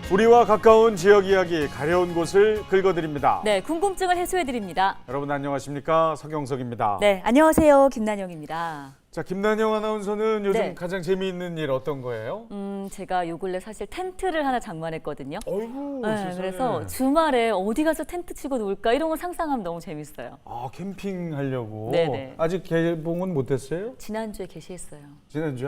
우리와 가까운 지역 이야기, 가려운 곳을 긁어드립니다. 네, 궁금증을 해소해드립니다. 여러분 안녕하십니까? 서경석입니다. 네, 안녕하세요. 김난영입니다. 자, 김난영 아나운서는 요즘 네. 가장 재미있는 일 어떤 거예요? 제가 요 근래 사실 텐트를 하나 장만했거든요. 어이구, 네, 세상에. 그래서 주말에 어디 가서 텐트 치고 놀까 이런 거 상상하면 너무 재밌어요. 아, 캠핑하려고. 네네. 아직 개봉은 못했어요? 지난주에 게시했어요. 지난주에?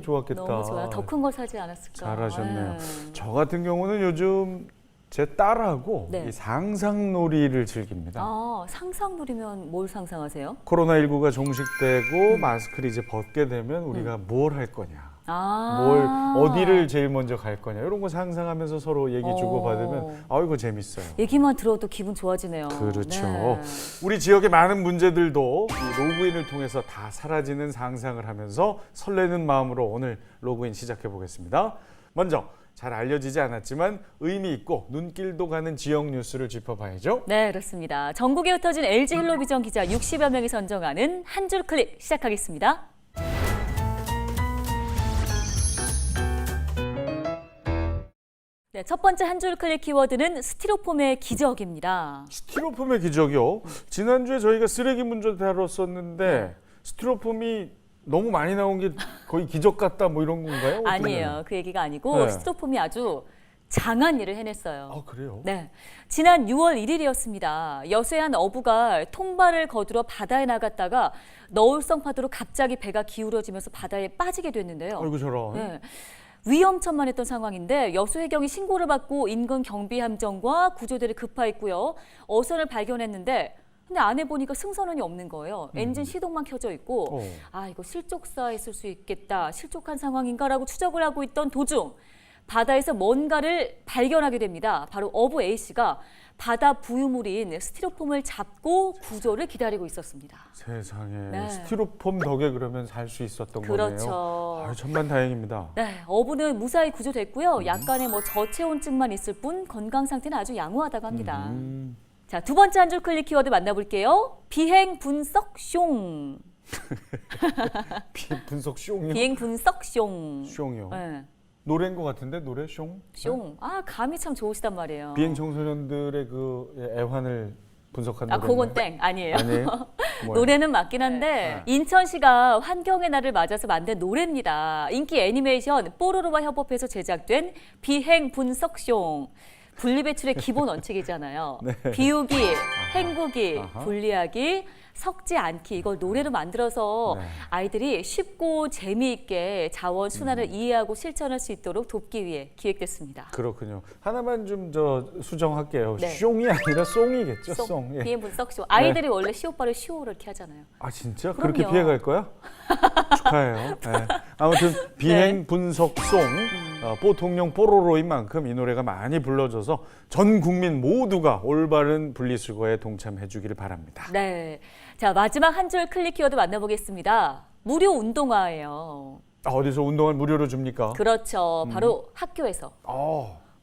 좋았겠다. 너무 좋아요. 더 큰 거 사지 않았을까. 잘하셨네요. 네. 저 같은 경우는 요즘 제 딸하고 네. 이 상상놀이를 즐깁니다. 아, 상상놀이면 뭘 상상하세요? 코로나19가 종식되고 마스크를 이제 벗게 되면 우리가 뭘 할 거냐. 어디를 제일 먼저 갈 거냐 이런 거 상상하면서 서로 얘기 주고받으면 이거 재밌어요. 얘기만 들어도 기분 좋아지네요. 그렇죠. 네. 우리 지역의 많은 문제들도 이 로그인을 통해서 다 사라지는 상상을 하면서 설레는 마음으로 오늘 로그인 시작해 보겠습니다. 먼저 잘 알려지지 않았지만 의미 있고 눈길도 가는 지역 뉴스를 짚어봐야죠. 네, 그렇습니다. 전국에 흩어진 LG 헬로비전 기자 60여 명이 선정하는 한 줄 클릭 시작하겠습니다. 네, 첫 번째 한 줄 클릭 키워드는 스티로폼의 기적입니다. 스티로폼의 기적이요. 지난주에 저희가 쓰레기 문제 다뤘었는데 스티로폼이 너무 많이 나온 게 거의 기적 같다 뭐 이런 건가요? 어떻게? 아니에요. 그 얘기가 아니고 네. 스티로폼이 아주 장한 일을 해냈어요. 아, 그래요? 네, 지난 6월 1일이었습니다. 여수의 한 어부가 통발을 거두러 바다에 나갔다가 너울성 파도로 갑자기 배가 기울어지면서 바다에 빠지게 됐는데요. 아이고 저런. 네. 위험천만했던 상황인데 여수해경이 신고를 받고 인근 경비함정과 구조대를 급파했고요. 어선을 발견했는데 근데 안에 보니까 승선원이 없는 거예요. 엔진 시동만 켜져 있고 이거 실족사했을 수 있겠다. 실족한 상황인가라고 추적을 하고 있던 도중 바다에서 뭔가를 발견하게 됩니다. 바로 어부 A씨가 바다 부유물인 스티로폼을 잡고 구조를 기다리고 있었습니다. 세상에. 네. 스티로폼 덕에 그러면 살 수 있었던 그렇죠. 거네요. 천만다행입니다. 네, 어부는 무사히 구조됐고요. 약간의 저체온증만 있을 뿐 건강 상태는 아주 양호하다고 합니다. 자, 두 번째 한 줄 클릭 키워드 만나볼게요. 비행 분석 숑. 분석 숑이요? 비행 분석 숑. 숑이요. 네, 노래인 것 같은데 노래 숑? 숑. 감이 참 좋으시단 말이에요. 비행 청소년들의 그 애환을 분석한 노래. 그건 땡 아니에요. 아니에요? 뭐예요? 노래는 맞긴 한데 인천시가 환경의 날을 맞아서 만든 노래입니다. 인기 애니메이션 뽀로로와 협업해서 제작된 비행 분석 숑. 분리배출의 기본 원칙이잖아요. 네. 비우기, 헹구기, 아하. 분리하기, 섞지 않기 이걸 노래로 만들어서 네. 아이들이 쉽고 재미있게 자원 순환을 이해하고 실천할 수 있도록 돕기 위해 기획됐습니다. 그렇군요. 하나만 좀 수정할게요. 네. 숑이 아니라 송이겠죠. 송. 예. 비행 분석 숑. 아이들이 원래 시오빠를 시오를 이렇게 하잖아요. 아 진짜? 그럼요. 그렇게 피해갈 거야? 축하해요. 네. 아무튼 비행 분석송 뽀통령 뽀로로인 만큼 이 노래가 많이 불러져서 전 국민 모두가 올바른 분리수거에 동참해 주기를 바랍니다. 네. 자, 마지막 한 줄 클릭 키워드 만나보겠습니다. 무료 운동화예요. 어디서 운동을 무료로 줍니까? 그렇죠. 바로 학교에서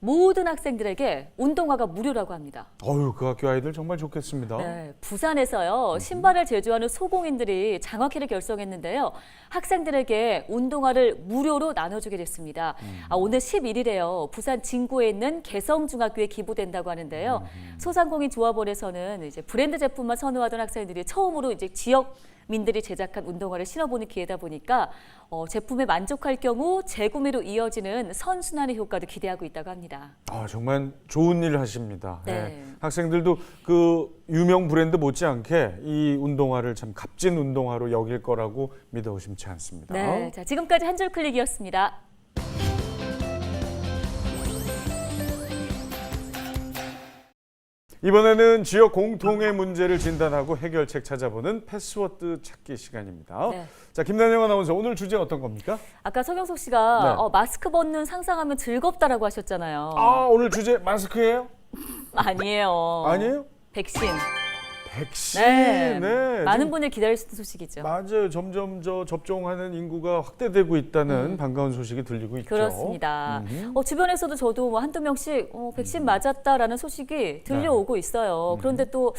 모든 학생들에게 운동화가 무료라고 합니다. 그 학교 아이들 정말 좋겠습니다. 네, 부산에서요. 신발을 제조하는 소공인들이 장학회를 결성했는데요. 학생들에게 운동화를 무료로 나눠주게 됐습니다. 오늘 11일에요. 부산 진구에 있는 개성중학교에 기부된다고 하는데요. 소상공인 조합원에서는 이제 브랜드 제품만 선호하던 학생들이 처음으로 이제 지역민들이 제작한 운동화를 신어보는 기회다 보니까 제품에 만족할 경우 재구매로 이어지는 선순환의 효과도 기대하고 있다고 합니다. 정말 좋은 일 하십니다. 네. 네. 학생들도 그 유명 브랜드 못지않게 이 운동화를 참 값진 운동화로 여길 거라고 믿어 의심치 않습니다. 네, 자, 지금까지 한 줄 클릭이었습니다. 이번에는 지역 공통의 문제를 진단하고 해결책 찾아보는 패스워드 찾기 시간입니다. 네. 자, 김난영 아나운서 오늘 주제 어떤 겁니까? 아까 서경석 씨가 네. 마스크 벗는 상상하면 즐겁다라고 하셨잖아요. 오늘 주제 마스크예요? 아니에요. 아니에요? 백신. 백신. 네. 많은 지금 분들 기다리시는 소식이죠. 맞아요. 점점 접종하는 인구가 확대되고 있다는 반가운 소식이 들리고 있죠. 그렇습니다. 주변에서도 저도 한두 명씩 백신 맞았다라는 소식이 들려오고 있어요. 그런데 또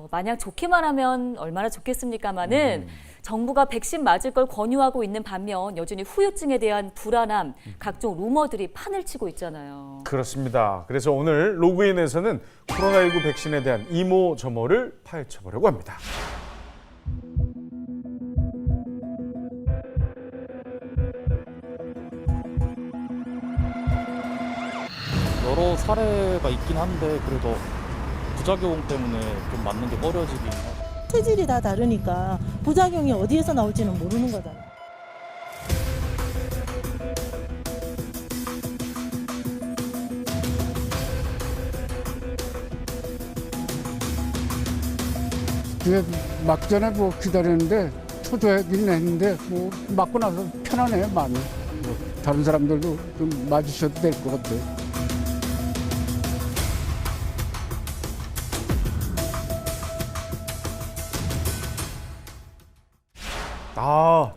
마냥 좋기만 하면 얼마나 좋겠습니까마는 정부가 백신 맞을 걸 권유하고 있는 반면 여전히 후유증에 대한 불안함, 각종 루머들이 판을 치고 있잖아요. 그렇습니다. 그래서 오늘 로그인에서는 코로나19 백신에 대한 이모저모를 파헤쳐보려고 합니다. 여러 사례가 있긴 한데 그래도 부작용 때문에 좀 맞는 게 꺼려지긴 하죠. 체질이 다 다르니까 부작용이 어디에서 나올지는 모르는 거잖아요. 그게 막전에 뭐 기다리는데 초조하긴 했는데 뭐 맞고 나서 편하네요 많이. 뭐 다른 사람들도 좀 맞으셔도 될 것 같아요.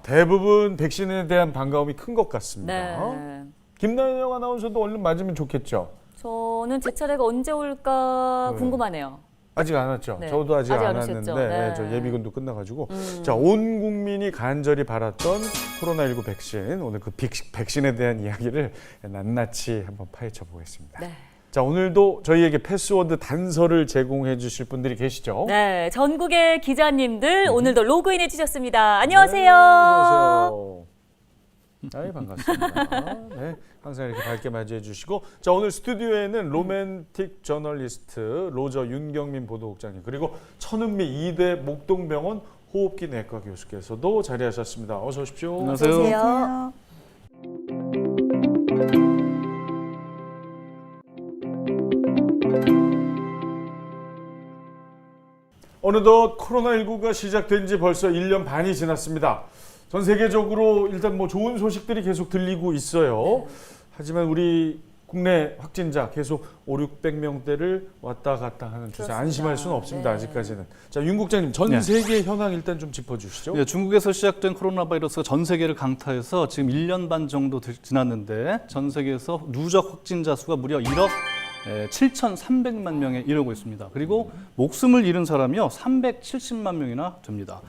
대부분 백신에 대한 반가움이 큰 것 같습니다. 네. 김나영 아나운서도 얼른 맞으면 좋겠죠? 저는 제 차례가 언제 올까 네. 궁금하네요. 아직 안 왔죠? 네. 저도 아직 아직 안 안 오셨죠? 왔는데 네. 저 예비군도 끝나가지고 자, 온 국민이 간절히 바랐던 코로나19 백신, 오늘 그 백신에 대한 이야기를 낱낱이 한번 파헤쳐 보겠습니다. 네. 자, 오늘도 저희에게 패스워드 단서를 제공해 주실 분들이 계시죠? 네, 전국의 기자님들 오늘도 로그인해 주셨습니다. 안녕하세요. 어서 오세요. 아이, 반갑습니다. 네, 항상 이렇게 밝게 맞이해 주시고, 자, 오늘 스튜디오에는 로맨틱 저널리스트 로저 윤경민 보도국장님, 그리고 천은미 이대 목동병원 호흡기 내과 교수께서도 자리하셨습니다. 어서 오십시오. 안녕하세요. 어느덧 코로나19가 시작된 지 벌써 1년 반이 지났습니다. 전 세계적으로 일단 뭐 좋은 소식들이 계속 들리고 있어요. 하지만 우리 국내 확진자 계속 500~600명대를 왔다 갔다 하는 추세, 그렇습니다. 안심할 수는 없습니다. 네. 아직까지는. 자, 윤 국장님, 전 네. 세계 현황 일단 좀 짚어주시죠. 네, 중국에서 시작된 코로나 바이러스가 전 세계를 강타해서 지금 1년 반 정도 지났는데 전 세계에서 누적 확진자 수가 무려 1억 7,300만 명에 이르고 있습니다. 그리고 목숨을 잃은 사람이요 370만 명이나 됩니다.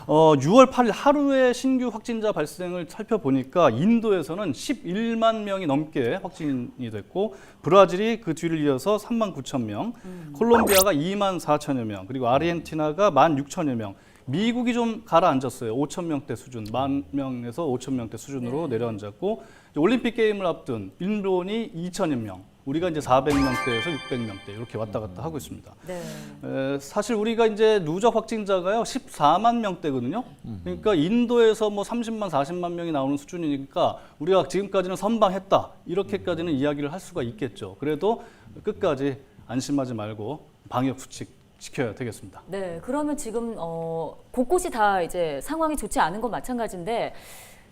6월 8일 하루에 신규 확진자 발생을 살펴보니까 인도에서는 11만 명이 넘게 확진이 됐고 브라질이 그 뒤를 이어서 3만 9천 명, 콜롬비아가 2만 4천여 명, 그리고 아르헨티나가 1만 6천여 명, 미국이 좀 가라앉았어요. 5천 명대 수준, 1만 명에서 5천 명대 수준으로 내려앉았고 올림픽 게임을 앞둔 일본이 2천여 명, 우리가 이제 400명대에서 600명대 이렇게 왔다 갔다 하고 있습니다. 네. 사실 우리가 이제 누적 확진자가요 14만 명대거든요. 그러니까 인도에서 뭐 30만, 40만 명이 나오는 수준이니까 우리가 지금까지는 선방했다 이렇게까지는 이야기를 할 수가 있겠죠. 그래도 끝까지 안심하지 말고 방역 수칙 지켜야 되겠습니다. 네, 그러면 지금 곳곳이 다 이제 상황이 좋지 않은 건 마찬가지인데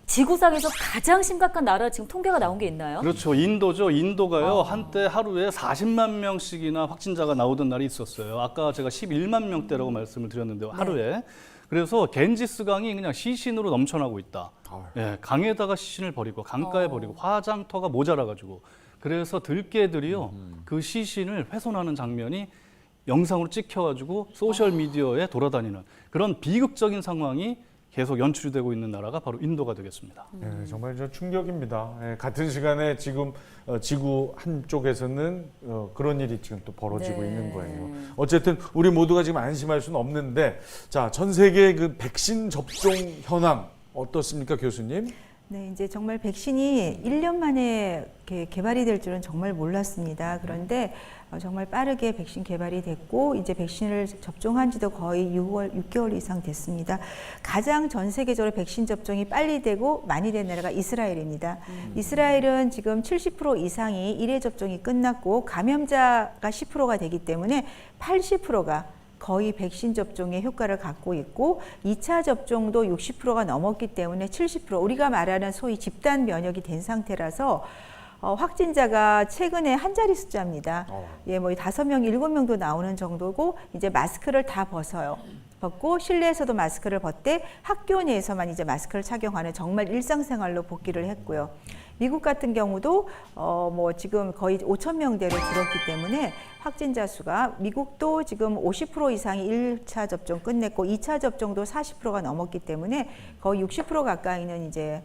지구상에서 가장 심각한 나라 지금 통계가 나온 게 있나요? 그렇죠. 인도죠. 인도가요. 한때 하루에 40만 명씩이나 확진자가 나오던 날이 있었어요. 아까 제가 11만 명대라고 말씀을 드렸는데요. 하루에. 그래서 겐지스강이 그냥 시신으로 넘쳐나고 있다. 예, 강에다가 시신을 버리고 강가에 버리고 화장터가 모자라가지고 그래서 들개들이요. 그 시신을 훼손하는 장면이 영상으로 찍혀가지고 소셜 미디어에 돌아다니는 그런 비극적인 상황이 계속 연출이 되고 있는 나라가 바로 인도가 되겠습니다. 네, 정말 저 충격입니다. 같은 시간에 지금 지구 한쪽에서는 그런 일이 지금 또 벌어지고 네. 있는 거예요. 어쨌든 우리 모두가 지금 안심할 수는 없는데, 자, 전 세계 그 백신 접종 현황 어떻습니까, 교수님? 네, 이제 정말 백신이 1년 만에 개발이 될 줄은 정말 몰랐습니다. 그런데 정말 빠르게 백신 개발이 됐고 이제 백신을 접종한 지도 거의 6개월 이상 됐습니다. 가장 전 세계적으로 백신 접종이 빨리 되고 많이 된 나라가 이스라엘입니다. 이스라엘은 지금 70% 이상이 1회 접종이 끝났고 감염자가 10%가 되기 때문에 80%가 거의 백신 접종의 효과를 갖고 있고 2차 접종도 60%가 넘었기 때문에 70% 우리가 말하는 소위 집단 면역이 된 상태라서 확진자가 최근에 한 자리 숫자입니다. 예, 뭐 5명, 7명도 나오는 정도고 이제 마스크를 다 벗고 실내에서도 마스크를 벗되 학교 내에서만 이제 마스크를 착용하는 정말 일상생활로 복귀를 했고요. 미국 같은 경우도 뭐 지금 거의 5천 명대로 줄었기 때문에 확진자 수가 미국도 지금 50% 이상이 1차 접종 끝냈고 2차 접종도 40%가 넘었기 때문에 거의 60% 가까이는 이제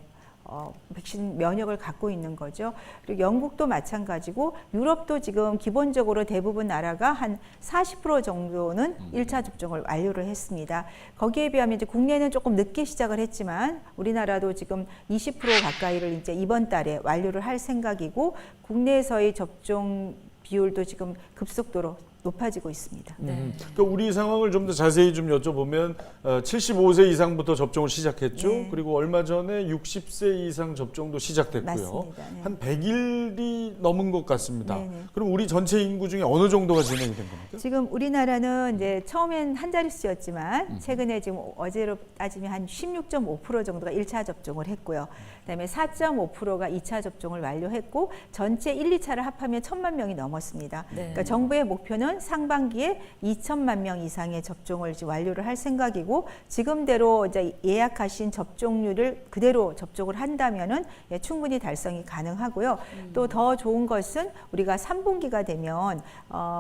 백신 면역을 갖고 있는 거죠. 그리고 영국도 마찬가지고 유럽도 지금 기본적으로 대부분 나라가 한 40% 정도는 1차 접종을 완료를 했습니다. 거기에 비하면 이제 국내는 조금 늦게 시작을 했지만 우리나라도 지금 20% 가까이를 이제 이번 달에 완료를 할 생각이고 국내에서의 접종 비율도 지금 급속도로 높아지고 있습니다. 그러니까 우리 상황을 좀 더 자세히 좀 여쭤보면 75세 이상부터 접종을 시작했죠. 네. 그리고 얼마 전에 60세 이상 접종도 시작됐고요. 맞습니다. 네. 한 100일이 넘은 것 같습니다. 네, 네. 그럼 우리 전체 인구 중에 어느 정도가 진행이 된 겁니까? 지금 우리나라는 이제 처음엔 한 자릿수였지만 최근에 지금 어제로 따지면 한 16.5% 정도가 1차 접종을 했고요. 그다음에 4.5%가 2차 접종을 완료했고 전체 1, 2차를 합하면 1,000만 명이 넘었습니다. 네. 그러니까 정부의 목표는 상반기에 2천만 명 이상의 접종을 이제 완료를 할 생각이고 지금대로 이제 예약하신 접종률을 그대로 접종을 한다면은 충분히 달성이 가능하고요. 또 더 좋은 것은 우리가 3분기가 되면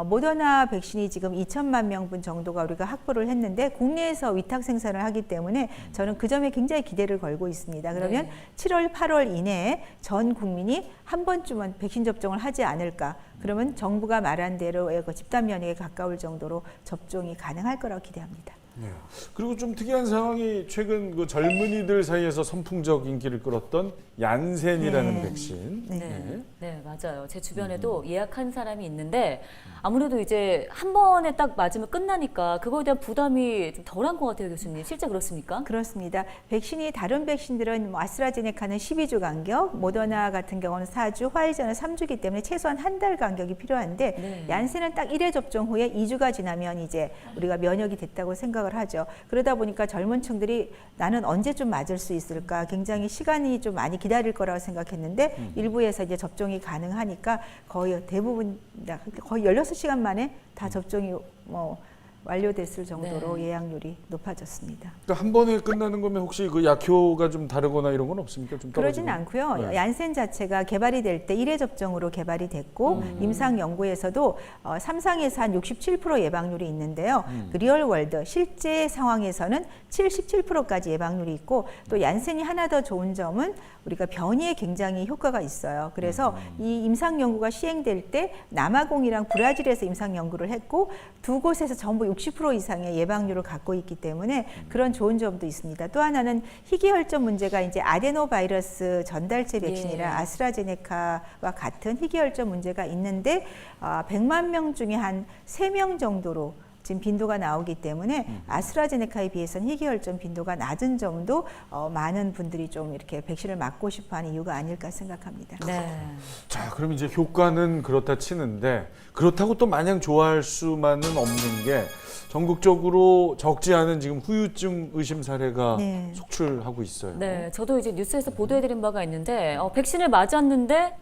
모더나 백신이 지금 2천만 명분 정도가 우리가 확보를 했는데 국내에서 위탁 생산을 하기 때문에 저는 그 점에 굉장히 기대를 걸고 있습니다. 그러면 네. 7월, 8월 이내에 전 국민이 한 번쯤은 백신 접종을 하지 않을까. 그러면 정부가 말한 대로의 그 집단 면역에 가까울 정도로 접종이 가능할 거라고 기대합니다. 네. 그리고 좀 특이한 상황이 최근 그 젊은이들 사이에서 선풍적 인기를 끌었던 얀센이라는 네. 백신. 네. 네, 맞아요. 제 주변에도 예약한 사람이 있는데 아무래도 이제 한 번에 딱 맞으면 끝나니까 그거에 대한 부담이 좀 덜한 것 같아요, 교수님. 실제 그렇습니까? 그렇습니다. 백신이 다른 백신들은 뭐 아스트라제네카는 12주 간격, 모더나 같은 경우는 4주, 화이자는 3주이기 때문에 최소한 한 달 간격이 필요한데 네. 얀센은 딱 1회 접종 후에 2주가 지나면 이제 우리가 면역이 됐다고 생각을 하죠. 그러다 보니까 젊은 층들이 나는 언제쯤 맞을 수 있을까 굉장히 시간이 좀 많이 기다릴 거라고 생각했는데 일부에서 이제 접종이 가능하니까 거의 대부분 거의 16시간 만에 다 접종이 완료됐을 정도로 네. 예약률이 높아졌습니다. 그러니까 한 번에 끝나는 거면 혹시 그 약효가 좀 다르거나 이런 건 없습니까? 좀 그러진 떨어지고? 않고요. 네. 얀센 자체가 개발이 될 때 1회 접종으로 개발이 됐고 임상 연구에서도 3상에서 한 67% 예방률이 있는데요. 그 리얼월드 실제 상황에서는 77%까지 예방률이 있고 또 얀센이 하나 더 좋은 점은 우리가 변이에 굉장히 효과가 있어요. 그래서 이 임상 연구가 시행될 때 남아공이랑 브라질에서 임상 연구를 했고 두 곳에서 전부 60% 이상의 예방률을 갖고 있기 때문에 그런 좋은 점도 있습니다. 또 하나는 희귀혈전 문제가 이제 아데노바이러스 전달체 백신이라 예. 아스트라제네카와 같은 희귀혈전 문제가 있는데 100만 명 중에 한 3명 정도로 지금 빈도가 나오기 때문에 아스트라제네카에 비해서는 희귀혈전 빈도가 낮은 점도 많은 분들이 좀 이렇게 백신을 맞고 싶어하는 이유가 아닐까 생각합니다. 네. 자, 그럼 이제 효과는 그렇다 치는데 그렇다고 또 마냥 좋아할 수만은 없는 게 전국적으로 적지 않은 지금 후유증 의심 사례가 네. 속출하고 있어요. 네, 저도 이제 뉴스에서 보도해드린 바가 있는데 백신을 맞았는데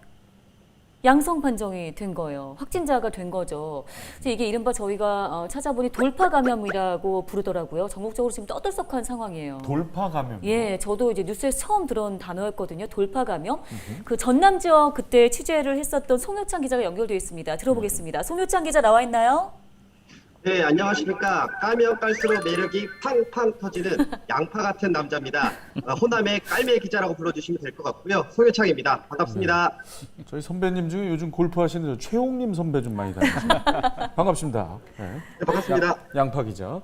양성 판정이 된 거예요. 확진자가 된 거죠. 그래서 이게 이른바 저희가 찾아보니 돌파 감염이라고 부르더라고요. 전국적으로 지금 떠들썩한 상황이에요. 돌파 감염. 예, 저도 이제 뉴스에서 처음 들은 단어였거든요. 돌파 감염. 그 전남 지역 그때 취재를 했었던 송효창 기자가 연결돼 있습니다. 들어보겠습니다. 송효창 기자 나와 있나요? 네, 안녕하십니까. 까면 깔수록 매력이 팡팡 터지는 양파 같은 남자입니다. 호남의 깔매 기자라고 불러주시면 될 것 같고요. 송효창입니다. 반갑습니다. 저희 선배님 중에 요즘 골프 하시는 최홍님 선배 좀 많이 다니시죠. 반갑습니다. 네. 네, 반갑습니다. 양파 기자.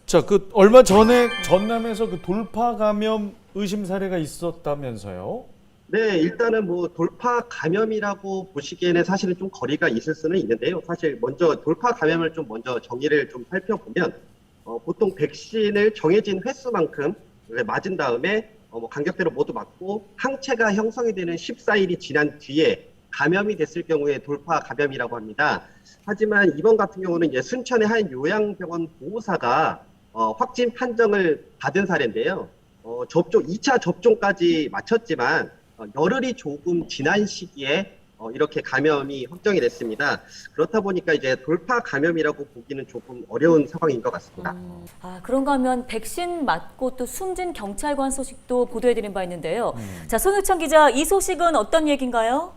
자, 그 얼마 전에 전남에서 그 돌파 감염 의심 사례가 있었다면서요? 네, 일단은 뭐 돌파 감염이라고 보시기에는 사실은 좀 거리가 있을 수는 있는데요. 사실 먼저 돌파 감염을 좀 먼저 정의를 좀 살펴보면 보통 백신을 정해진 횟수만큼 맞은 다음에 뭐 간격대로 모두 맞고 항체가 형성이 되는 14일이 지난 뒤에 감염이 됐을 경우에 돌파 감염이라고 합니다. 하지만 이번 같은 경우는 이제 순천의 한 요양병원 보호사가 확진 판정을 받은 사례인데요. 2차 접종까지 마쳤지만 열흘이 조금 지난 시기에 이렇게 감염이 확정이 됐습니다. 그렇다 보니까 이제 돌파 감염이라고 보기는 조금 어려운 상황인 것 같습니다. 그런가 하면 백신 맞고 또 숨진 경찰관 소식도 보도해드린 바 있는데요. 자, 송유찬 기자, 이 소식은 어떤 얘기인가요?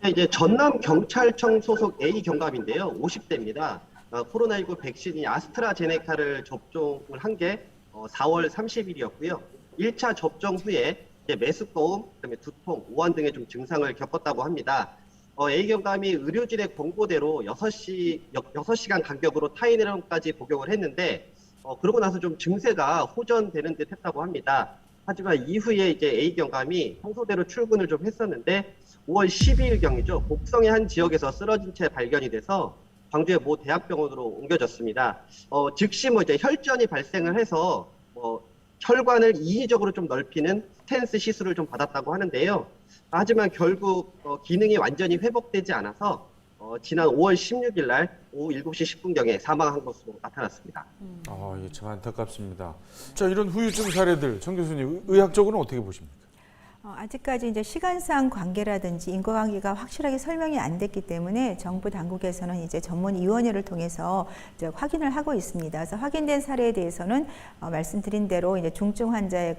네, 이제 전남 경찰청 소속 A 경감인데요. 50대입니다. 코로나19 백신이 아스트라제네카를 접종을 한 게 4월 30일이었고요. 1차 접종 후에 이제 메스꺼움, 그다음에 두통, 오한 등의 좀 증상을 겪었다고 합니다. A 경감이 의료진의 권고대로 6시간 간격으로 타이레놀까지 복용을 했는데 그러고 나서 좀 증세가 호전되는 듯 했다고 합니다. 하지만 이후에 이제 A 경감이 평소대로 출근을 좀 했었는데 5월 12일경이죠. 곡성의 한 지역에서 쓰러진 채 발견이 돼서 광주의 모 대학병원으로 옮겨졌습니다. 즉시 이제 혈전이 발생을 해서 혈관을 인위적으로 좀 넓히는 스텐스 시술을 좀 받았다고 하는데요. 하지만 결국 기능이 완전히 회복되지 않아서 지난 5월 16일 날 오후 7시 10분경에 사망한 것으로 나타났습니다. 이게 참 안타깝습니다. 자, 이런 후유증 사례들, 정 교수님, 의학적으로는 어떻게 보십니까? 아직까지 이제 시간상 관계라든지 인과관계가 확실하게 설명이 안 됐기 때문에 정부 당국에서는 이제 전문위원회를 통해서 이제 확인을 하고 있습니다. 그래서 확인된 사례에 대해서는 말씀드린 대로 이제 중증 환자의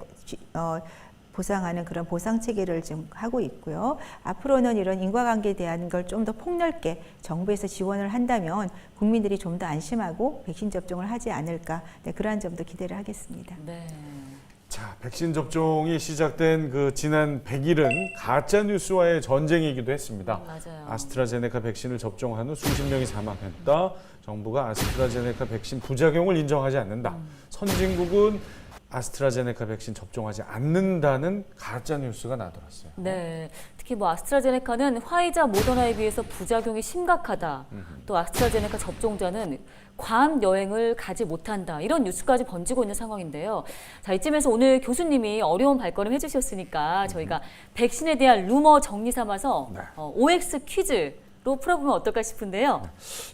보상하는 그런 보상 체계를 지금 하고 있고요. 앞으로는 이런 인과관계에 대한 걸 좀 더 폭넓게 정부에서 지원을 한다면 국민들이 좀 더 안심하고 백신 접종을 하지 않을까, 네, 그러한 점도 기대를 하겠습니다. 네. 자, 백신 접종이 시작된 그 지난 100일은 가짜 뉴스와의 전쟁이기도 했습니다. 맞아요. 아스트라제네카 백신을 접종한 후 수십 명이 사망했다. 정부가 아스트라제네카 백신 부작용을 인정하지 않는다. 선진국은 아스트라제네카 백신 접종하지 않는다는 가짜 뉴스가 나돌았어요. 네, 특히 아스트라제네카는 화이자, 모더나에 비해서 부작용이 심각하다. 또 아스트라제네카 접종자는 괌 여행을 가지 못한다. 이런 뉴스까지 번지고 있는 상황인데요. 자, 이쯤에서 오늘 교수님이 어려운 발걸음 해주셨으니까 저희가 백신에 대한 루머 정리 삼아서 OX 퀴즈로 풀어보면 어떨까 싶은데요.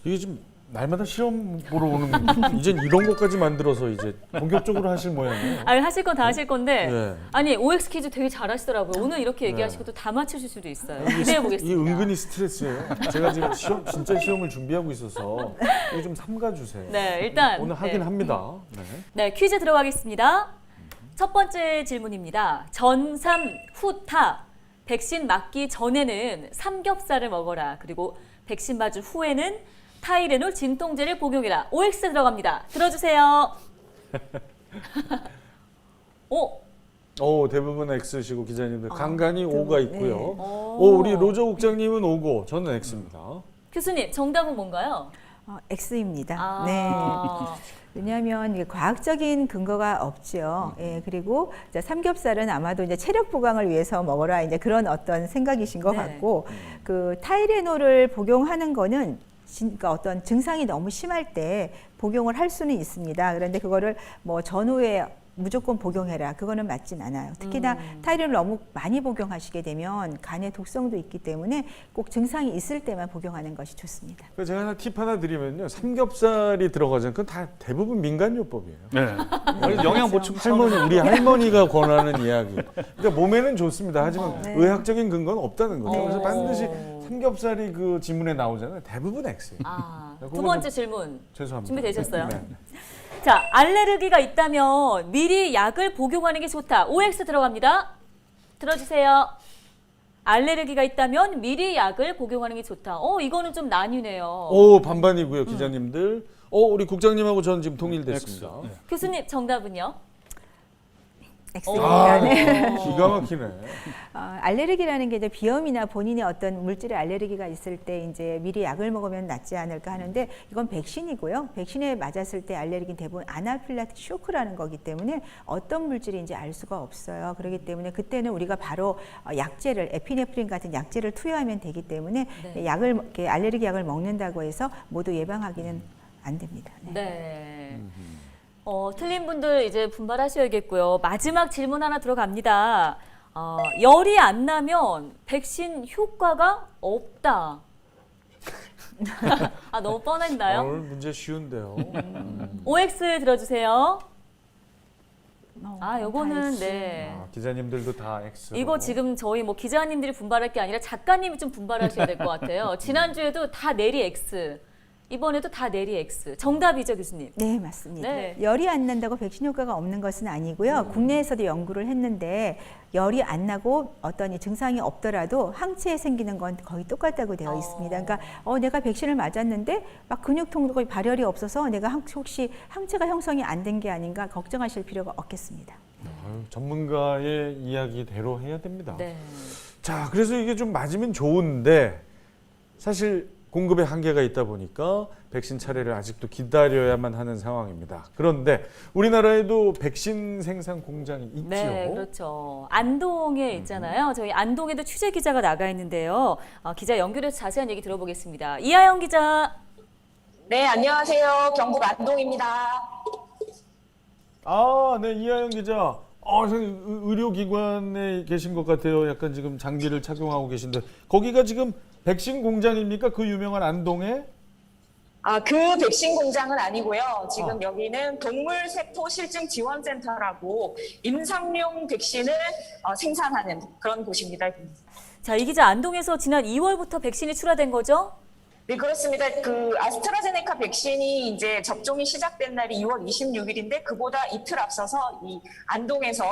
이게 좀 날마다 시험 보러 오는 이젠 이런 것까지 만들어서 이제 본격적으로 하실 모양이에요. 하실 건 다 하실 건데 네. 아니 OX 퀴즈 되게 잘하시더라고요. 오늘 이렇게 얘기하시고 또 다 맞추실 수도 있어요. 기대해 보겠습니다. 이 은근히 스트레스예요. 제가 지금 진짜 시험을 준비하고 있어서 이거 좀 삼가 주세요. 네, 일단 오늘 하긴 합니다. 네. 네, 퀴즈 들어가겠습니다. 첫 번째 질문입니다. 전삼 후타. 백신 맞기 전에는 삼겹살을 먹어라. 그리고 백신 맞은 후에는 타이레놀 진통제를 복용해라. OX 들어갑니다. 들어주세요. 오. 대부분 X시고 기자님들 간간히 O가 있고요. 우리 로저 국장님은 O고 저는 X입니다. 교수님, 정답은 뭔가요? X입니다. 네. 왜냐하면 이게 과학적인 근거가 없죠. 예, 그리고 이제 삼겹살은 아마도 이제 체력 보강을 위해서 먹어라, 이제 그런 어떤 생각이신 것 네. 같고, 그 타이레놀을 복용하는 거는 그러니까 어떤 증상이 너무 심할 때 복용을 할 수는 있습니다. 그런데 그거를 전후에 무조건 복용해라, 그거는 맞진 않아요. 특히나 타이레놀 너무 많이 복용하시게 되면 간에 독성도 있기 때문에 꼭 증상이 있을 때만 복용하는 것이 좋습니다. 제가 팁 하나 드리면요, 삼겹살이 들어가잖아요. 그건 다 대부분 민간요법이에요. 네. 영양 보충 우리 할머니가 권하는 이야기. 그러니까 몸에는 좋습니다. 하지만 의학적인 근거는 없다는 거죠. 그래서 반드시 삼겹살이 그 지문에 나오잖아요. 대부분 X예요. 두 번째 질문 죄송합니다. 준비되셨어요? 네. 자, 알레르기가 있다면 미리 약을 복용하는 게 좋다. OX 들어갑니다. 들어주세요. 알레르기가 있다면 미리 약을 복용하는 게 좋다. 이거는 좀 나뉘네요. 반반이고요, 기자님들. 우리 국장님하고 저는 지금 통일됐습니다. X. 네. 교수님, 정답은요? X입니다. 네. 기가 막히네. 알레르기라는 게 이제 비염이나 본인이 어떤 물질에 알레르기가 있을 때 이제 미리 약을 먹으면 낫지 않을까 하는데, 이건 백신이고요. 백신에 맞았을 때 알레르기는 대부분 아나필락틱 쇼크라는 거기 때문에 어떤 물질인지 알 수가 없어요. 그렇기 때문에 그때는 우리가 바로 약제를, 에피네프린 같은 약제를 투여하면 되기 때문에 약을, 이렇게 알레르기 약을 먹는다고 해서 모두 예방하기는 안 됩니다. 네. 틀린 분들 이제 분발하셔야겠고요. 마지막 질문 하나 들어갑니다. 열이 안 나면 백신 효과가 없다. 너무 뻔했나요? 오늘 문제 쉬운데요. OX 들어주세요. 요거는 네. 기자님들도 다 X로. 이거 지금 저희 뭐 기자님들이 분발할 게 아니라 작가님이 좀 분발하셔야 될 것 같아요. 지난주에도 다 내리 X, 이번에도 다 내리 X. 정답이죠, 교수님? 네, 맞습니다. 네. 열이 안 난다고 백신 효과가 없는 것은 아니고요. 국내에서도 연구를 했는데 열이 안 나고 어떤 이 증상이 없더라도 항체 생기는 건 거의 똑같다고 되어 있습니다. 그러니까 내가 백신을 맞았는데 막 근육통도 거의 발열이 없어서 내가 혹시 항체가 형성이 안 된 게 아닌가 걱정하실 필요가 없겠습니다. 전문가의 이야기대로 해야 됩니다. 네. 자, 그래서 이게 좀 맞으면 좋은데 사실 공급에 한계가 있다 보니까 백신 차례를 아직도 기다려야만 하는 상황입니다. 그런데 우리나라에도 백신 생산 공장이 있죠. 네, 그렇죠. 안동에 있잖아요. 저희 안동에도 취재 기자가 나가 있는데요. 기자 연결해서 자세한 얘기 들어보겠습니다. 이하영 기자. 네, 안녕하세요. 경북 안동입니다. 네, 이하영 기자. 의료기관에 계신 것 같아요. 약간 지금 장비를 착용하고 계신데 거기가 지금 백신 공장입니까? 그 유명한 안동에? 그 백신 공장은 아니고요. 지금 여기는 동물세포실증지원센터라고 임상용 백신을 생산하는 그런 곳입니다. 자, 이 기자 안동에서 지난 2월부터 백신이 출하된 거죠? 네, 그렇습니다. 그 아스트라제네카 백신이 이제 접종이 시작된 날이 2월 26일인데 그보다 이틀 앞서서 이 안동에서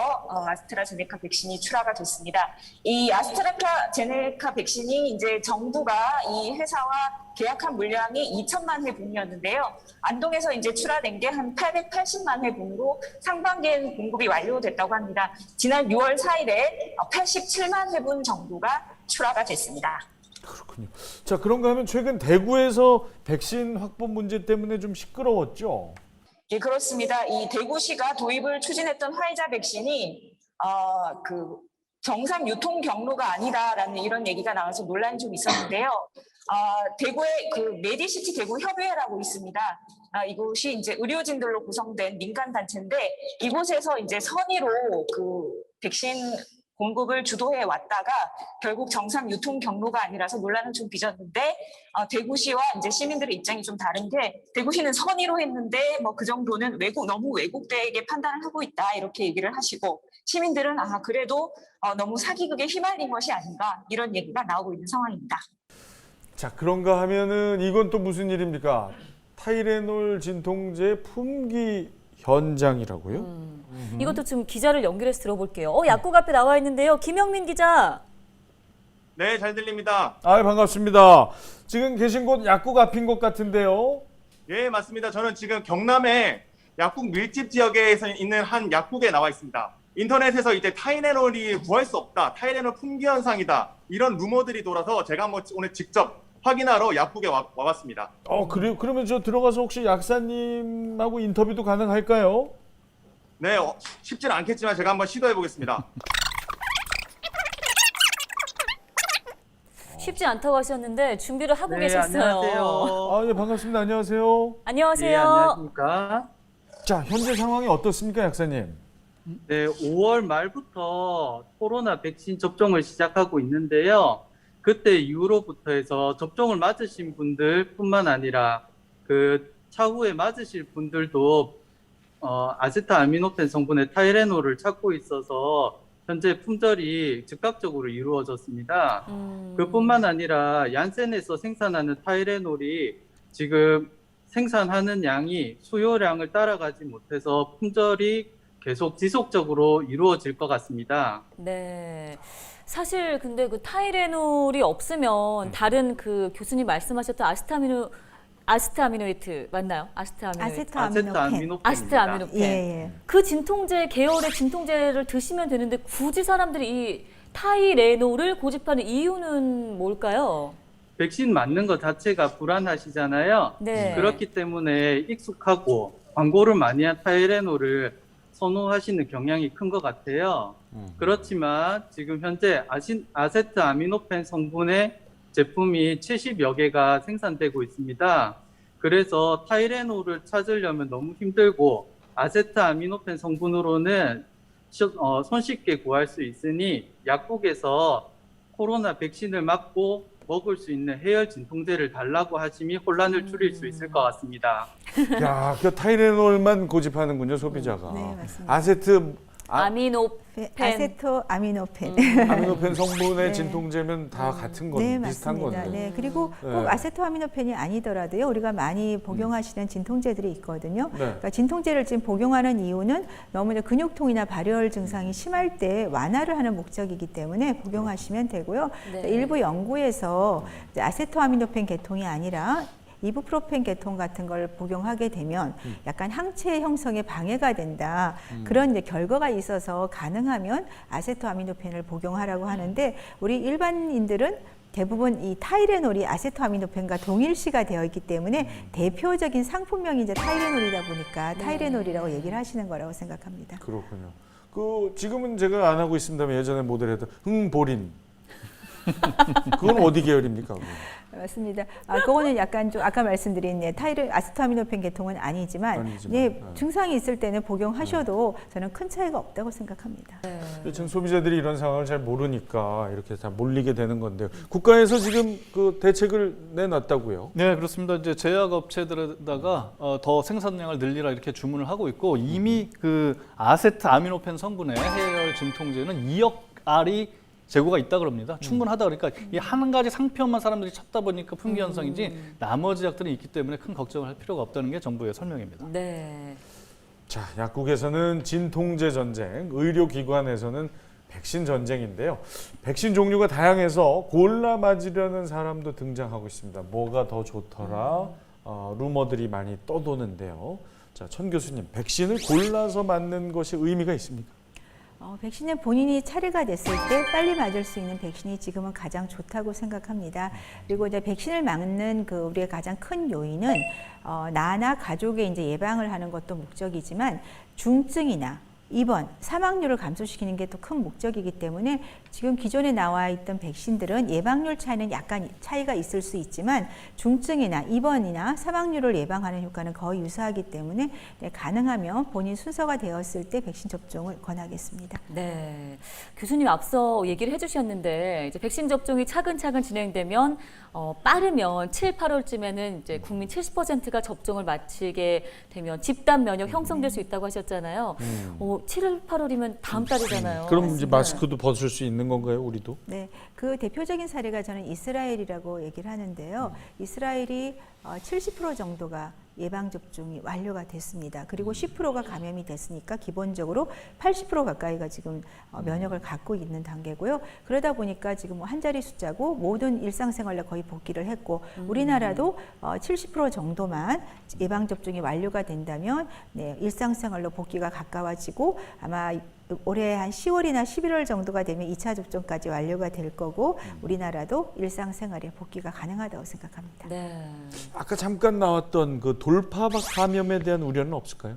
아스트라제네카 백신이 출하가 됐습니다. 이 아스트라제네카 백신이 이제 정부가 이 회사와 계약한 물량이 2천만 회분이었는데요. 안동에서 이제 출하된 게 한 880만 회분으로 상반기에는 공급이 완료됐다고 합니다. 지난 6월 4일에 87만 회분 정도가 출하가 됐습니다. 그렇군요. 자, 그런가 하면 최근 대구에서 백신 확보 문제 때문에 좀 시끄러웠죠? 예, 그렇습니다. 이 대구시가 도입을 추진했던 화이자 백신이 그 정상 유통 경로가 아니다라는 이런 얘기가 나와서 논란이 좀 있었는데요. 대구에 그 메디시티 대구 협의회라고 있습니다. 이곳이 이제 의료진들로 구성된 민간 단체인데 이곳에서 이제 선의로 그 백신 공급을 주도해 왔다가 결국 정상 유통 경로가 아니라서 논란을 좀 빚었는데 대구시와 이제 시민들의 입장이 좀 다른 게 대구시는 선의로 했는데 뭐 그 정도는 너무 왜곡되게 판단을 하고 있다 이렇게 얘기를 하시고 시민들은 그래도 너무 사기극에 휘말린 것이 아닌가 이런 얘기가 나오고 있는 상황입니다. 자, 그런가 하면은 이건 또 무슨 일입니까? 타이레놀 진통제 품귀 현장이라고요? 이것도 좀 기자를 연결해서 들어볼게요. 약국 앞에 나와 있는데요. 김영민 기자. 네, 잘 들립니다. 반갑습니다. 지금 계신 곳 약국 앞인 것 같은데요. 예, 맞습니다. 저는 지금 경남의 약국 밀집 지역에 있는 한 약국에 나와 있습니다. 인터넷에서 이제 타이레놀이 구할 수 없다, 타이레놀 품귀 현상이다 이런 루머들이 돌아서 제가 한번 오늘 직접 확인하러 약국에 와봤습니다. 그래요? 그러면 저 들어가서 혹시 약사님하고 인터뷰도 가능할까요? 네, 쉽지는 않겠지만 제가 한번 시도해 보겠습니다. 쉽지 않다고 하셨는데 준비를 하고 계셨어요. 안녕하세요. 네, 반갑습니다. 안녕하세요. 안녕하세요. 네, 안녕하십니까. 자, 현재 상황이 어떻습니까, 약사님? 네, 5월 말부터 코로나 백신 접종을 시작하고 있는데요. 그때 이후로부터 해서 접종을 맞으신 분들뿐만 아니라 그 차후에 맞으실 분들도 아세트아미노펜 성분의 타이레놀을 찾고 있어서 현재 품절이 즉각적으로 이루어졌습니다. 그뿐만 아니라 얀센에서 생산하는 타이레놀이 지금 생산하는 양이 수요량을 따라가지 못해서 품절이 계속 지속적으로 이루어질 것 같습니다. 네. 사실 근데 그 타이레놀이 없으면 다른 그 교수님 말씀하셨던 아스타아미노이트 맞나요? 아세트아미노펜입니다. 아스타아미노펜. 예. 그 진통제 계열의 진통제를 드시면 되는데 굳이 사람들이 이 타이레놀을 고집하는 이유는 뭘까요? 백신 맞는 것 자체가 불안하시잖아요. 네. 그렇기 때문에 익숙하고 광고를 많이 한 타이레놀을 선호하시는 경향이 큰 것 같아요. 그렇지만 지금 현재 아세트아미노펜 성분의 제품이 70여 개가 생산되고 있습니다. 그래서 타이레놀을 찾으려면 너무 힘들고 아세트아미노펜 성분으로는 손쉽게 구할 수 있으니 약국에서 코로나 백신을 맞고 먹을 수 있는 해열 진통제를 달라고 하심이 혼란을 줄일 수 있을 것 같습니다. 야, 그 타이레놀만 고집하는군요, 소비자가. 네, 맞습니다. 아세트 아미노펜. 아세토아미노펜. 아미노펜 성분의 네. 진통제면 다 같은 건 네, 비슷한 맞습니다. 건데. 네, 그리고 꼭 네. 아세토아미노펜이 아니더라도요, 우리가 많이 복용하시는 진통제들이 있거든요. 네. 그러니까 진통제를 지금 복용하는 이유는 너무 이제 근육통이나 발열 증상이 심할 때 완화를 하는 목적이기 때문에 복용하시면 되고요. 네. 일부 연구에서 이제 아세토아미노펜 계통이 아니라 이부프로펜 계통 같은 걸 복용하게 되면 약간 항체 형성에 방해가 된다. 그런 이제 결과가 있어서 가능하면 아세토아미노펜을 복용하라고 하는데 우리 일반인들은 대부분 이 타이레놀이 아세토아미노펜과 동일시가 되어 있기 때문에 대표적인 상품명이 이제 타이레놀이다 보니까 타이레놀이라고 얘기를 하시는 거라고 생각합니다. 그렇군요. 그 지금은 제가 안 하고 있습니다만 예전에 모델했던 흥보린. 그건 어디 계열입니까? 그건? 맞습니다. 그거는 약간 좀 아까 말씀드린 아세토아미노펜 계통은 아니지만 네, 증상이 있을 때는 복용하셔도 저는 큰 차이가 없다고 생각합니다. 지금 소비자들이 이런 상황을 잘 모르니까 이렇게 다 몰리게 되는 건데요. 국가에서 지금 그 대책을 내놨다고요? 네, 그렇습니다. 이제 제약 업체들에다가 더 생산량을 늘리라 이렇게 주문을 하고 있고 이미 그 아세트아미노펜 성분의 해열 진통제는 2억 알이 재고가 있다 그럽니다. 충분하다 그러니까 이 한 가지 상표만 사람들이 찾다 보니까 품귀 현상이지 나머지 약들은 있기 때문에 큰 걱정을 할 필요가 없다는 게 정부의 설명입니다. 네. 자, 약국에서는 진통제 전쟁, 의료기관에서는 백신 전쟁인데요. 백신 종류가 다양해서 골라 맞으려는 사람도 등장하고 있습니다. 뭐가 더 좋더라? 루머들이 많이 떠도는데요. 자, 천 교수님, 백신을 골라서 맞는 것이 의미가 있습니까? 백신은 본인이 차례가 됐을 때 빨리 맞을 수 있는 백신이 지금은 가장 좋다고 생각합니다. 그리고 이제 백신을 맞는 그 우리의 가장 큰 요인은 나나 가족의 이제 예방을 하는 것도 목적이지만 중증이나 입원, 사망률을 감소시키는 게 또 큰 목적이기 때문에 지금 기존에 나와 있던 백신들은 예방률 차이는 약간 차이가 있을 수 있지만 중증이나 입원이나 사망률을 예방하는 효과는 거의 유사하기 때문에 가능하면 본인 순서가 되었을 때 백신 접종을 권하겠습니다. 네. 교수님 앞서 얘기를 해주셨는데 이제 백신 접종이 차근차근 진행되면 빠르면 7, 8월쯤에는 이제 국민 70%가 접종을 마치게 되면 집단 면역 형성될 수 있다고 하셨잖아요. 7월, 8월이면 다음 달이잖아요. 그럼 이제 마스크도 벗을 수 있는 건가요, 우리도? 네, 그 대표적인 사례가 저는 이스라엘이라고 얘기를 하는데요. 이스라엘이 70% 정도가 예방접종이 완료가 됐습니다. 그리고 10%가 감염이 됐으니까 기본적으로 80% 가까이가 지금 면역을 갖고 있는 단계고요. 그러다 보니까 지금 한 자리 숫자고 모든 일상생활에 거의 복귀를 했고 우리나라도 70% 정도만 예방접종이 완료가 된다면 네, 일상생활로 복귀가 가까워지고 아마 올해 한 10월이나 11월 정도가 되면 2차 접종까지 완료가 될 거고 우리나라도 일상생활에 복귀가 가능하다고 생각합니다. 네. 아까 잠깐 나왔던 그 돌파 감염에 대한 우려는 없을까요?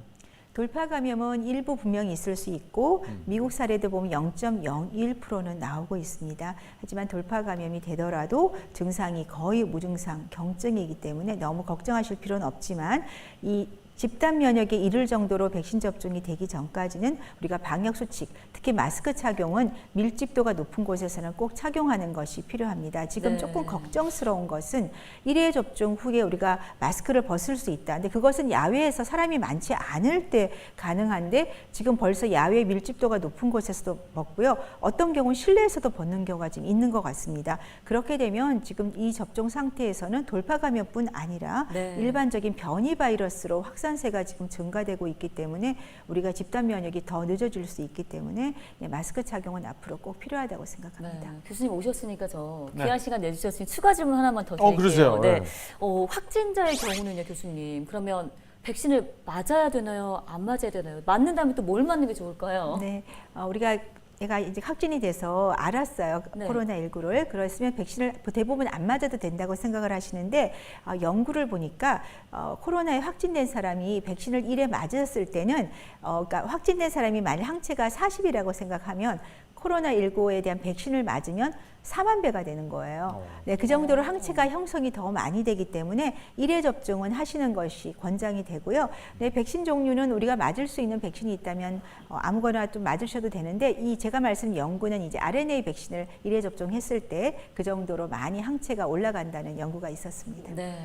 돌파 감염은 일부 분명히 있을 수 있고 미국 사례도 보면 0.01%는 나오고 있습니다. 하지만 돌파 감염이 되더라도 증상이 거의 무증상, 경증이기 때문에 너무 걱정하실 필요는 없지만 이 집단 면역에 이를 정도로 백신 접종이 되기 전까지는 우리가 방역 수칙, 특히 마스크 착용은 밀집도가 높은 곳에서는 꼭 착용하는 것이 필요합니다. 지금 네. 조금 걱정스러운 것은 1회 접종 후에 우리가 마스크를 벗을 수 있다. 근데 그것은 야외에서 사람이 많지 않을 때 가능한데 지금 벌써 야외 밀집도가 높은 곳에서도 벗고요. 어떤 경우는 실내에서도 벗는 경우가 지금 있는 것 같습니다. 그렇게 되면 지금 이 접종 상태에서는 돌파 감염뿐 아니라 네. 일반적인 변이 바이러스로 확산세가 지금 증가되고 있기 때문에 우리가 집단 면역이 더 늦어질 수 있기 때문에 마스크 착용은 앞으로 꼭 필요하다고 생각합니다. 네. 교수님 오셨으니까 저 네. 귀한 시간 내주셨으니 추가 질문 하나만 더 드릴게요. 그러세요. 네. 네. 확진자의 경우는요, 교수님. 그러면 백신을 맞아야 되나요? 안 맞아야 되나요? 맞는다면 또 뭘 맞는 게 좋을까요? 네, 얘가 이제 확진이 돼서 알았어요. 네. 코로나19를. 그랬으면 백신을 대부분 안 맞아도 된다고 생각을 하시는데 연구를 보니까 코로나에 확진된 사람이 백신을 1회 맞았을 때는 그러니까 확진된 사람이 만약 항체가 40이라고 생각하면 코로나19에 대한 백신을 맞으면 4만 배가 되는 거예요. 네, 그 정도로 항체가 형성이 더 많이 되기 때문에 1회 접종은 하시는 것이 권장이 되고요. 네, 백신 종류는 우리가 맞을 수 있는 백신이 있다면 아무거나 좀 맞으셔도 되는데 이 제가 말씀 연구는 이제 RNA 백신을 1회 접종했을 때 그 정도로 많이 항체가 올라간다는 연구가 있었습니다. 네.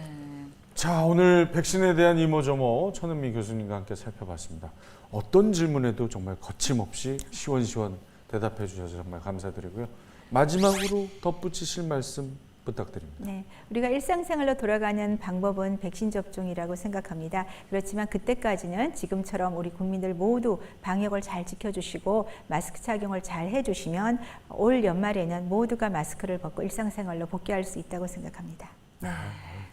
자, 오늘 백신에 대한 이모저모 천은미 교수님과 함께 살펴봤습니다. 어떤 질문에도 정말 거침없이 시원시원 대답해 주셔서 정말 감사드리고요. 마지막으로 덧붙이실 말씀 부탁드립니다. 네, 우리가 일상생활로 돌아가는 방법은 백신 접종이라고 생각합니다. 그렇지만 그때까지는 지금처럼 우리 국민들 모두 방역을 잘 지켜주시고 마스크 착용을 잘 해주시면 올 연말에는 모두가 마스크를 벗고 일상생활로 복귀할 수 있다고 생각합니다.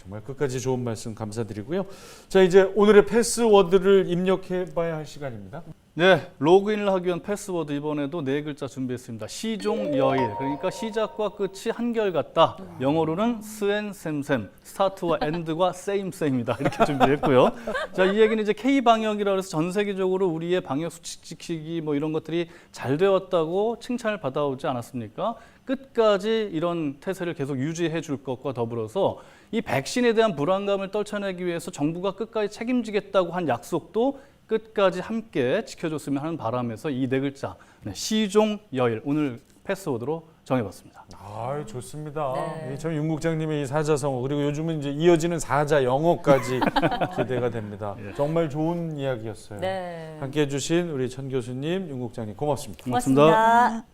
정말 끝까지 좋은 말씀 감사드리고요. 자, 이제 오늘의 패스워드를 입력해 봐야 할 시간입니다. 네, 로그인을 하기 위한 패스워드 이번에도 4글자 준비했습니다. 시종여일, 그러니까 시작과 끝이 한결같다. 영어로는 스앤샘샘, 스타트와 엔드가 세임세임이다. 이렇게 준비했고요. 자, 이 얘기는 이제 K방역이라고 해서 전 세계적으로 우리의 방역 수칙 지키기 뭐 이런 것들이 잘 되었다고 칭찬을 받아오지 않았습니까? 끝까지 이런 태세를 계속 유지해 줄 것과 더불어서 이 백신에 대한 불안감을 떨쳐내기 위해서 정부가 끝까지 책임지겠다고 한 약속도 끝까지 함께 지켜줬으면 하는 바람에서 이 4글자 시종여일 오늘 패스워드로 정해봤습니다. 아, 좋습니다. 네. 참 윤 국장님의 이 사자성어 그리고 요즘은 이제 이어지는 사자 영어까지 기대가 됩니다. 정말 좋은 이야기였어요. 네. 함께해 주신 우리 천 교수님, 윤 국장님 고맙습니다. 고맙습니다.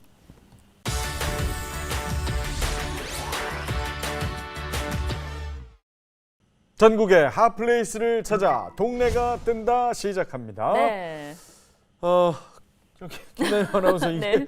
전국의 핫플레이스를 찾아 동네가 뜬다 시작합니다. 네. 저기 김나연 아나운서 이게 네.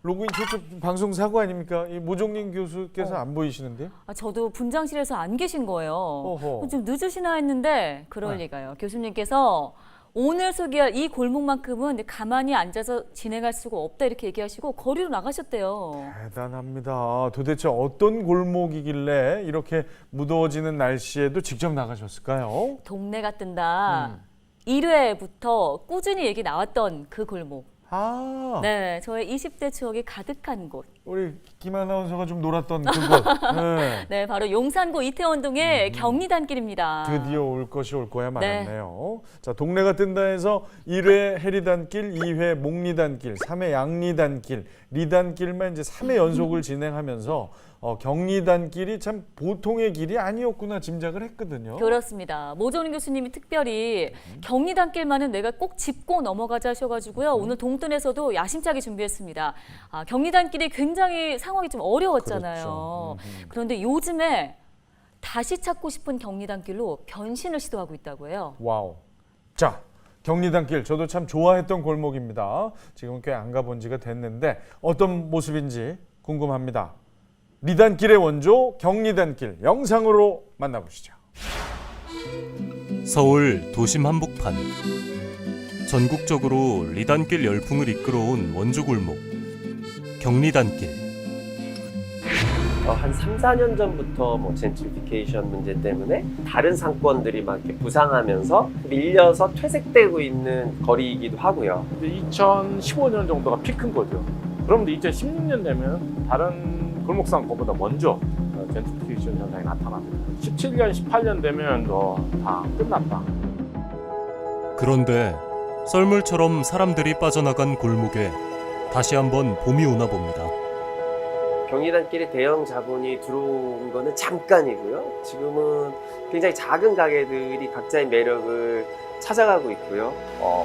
로그인 최초 방송 사고 아닙니까? 이 모종님 교수께서 안 보이시는데요? 저도 분장실에서 안 계신 거예요. 어허. 좀 늦으시나 했는데 그럴 리가요. 교수님께서 오늘 소개할 이 골목만큼은 가만히 앉아서 진행할 수가 없다 이렇게 얘기하시고 거리로 나가셨대요. 대단합니다. 도대체 어떤 골목이길래 이렇게 무더워지는 날씨에도 직접 나가셨을까요? 동네가 뜬다. 1회부터 꾸준히 얘기 나왔던 그 골목. 아, 네, 저의 20대 추억이 가득한 곳. 우리 김 아나운서가 좀 놀았던 그곳. 네. 네, 바로 용산구 이태원동의 경리단길입니다. 드디어 올 것이 올 거야 말았네요. 자, 동네가 뜬다 해서 1회 해리단길, 2회 목리단길, 3회 양리단길, 리단길만 이제 3회 연속을 진행하면서 경리단길이 참 보통의 길이 아니었구나 짐작을 했거든요. 그렇습니다. 모종인 교수님이 특별히 경리단길만은 내가 꼭 짚고 넘어가자 하셔가지고요. 오늘 동뜬에서도 야심차게 준비했습니다. 경리단길이 굉장히 상황이 좀 어려웠잖아요. 그렇죠. 그런데 요즘에 다시 찾고 싶은 경리단길로 변신을 시도하고 있다고 해요. 와우. 자, 경리단길 저도 참 좋아했던 골목입니다. 지금 꽤 안 가본 지가 됐는데 어떤 모습인지 궁금합니다. 리단길의 원조 경리단길 영상으로 만나보시죠. 서울 도심 한복판. 전국적으로 리단길 열풍을 이끌어온 원조골목 경리단길. 한 3, 4년 전부터 젠트리피케이션 문제 때문에 다른 상권들이 막 이렇게 부상하면서 밀려서 퇴색되고 있는 거리이기도 하고요. 2015년 정도가 피크인 거죠. 그러면 2016년 되면 다른 골목상권보다 먼저 젠트리피케이션 현상이 나타납니다. 17년, 18년 되면 다 끝났다. 그런데 썰물처럼 사람들이 빠져나간 골목에 다시 한번 봄이 오나 봅니다. 경리단길에 대형 자본이 들어온 거는 잠깐이고요. 지금은 굉장히 작은 가게들이 각자의 매력을 찾아가고 있고요.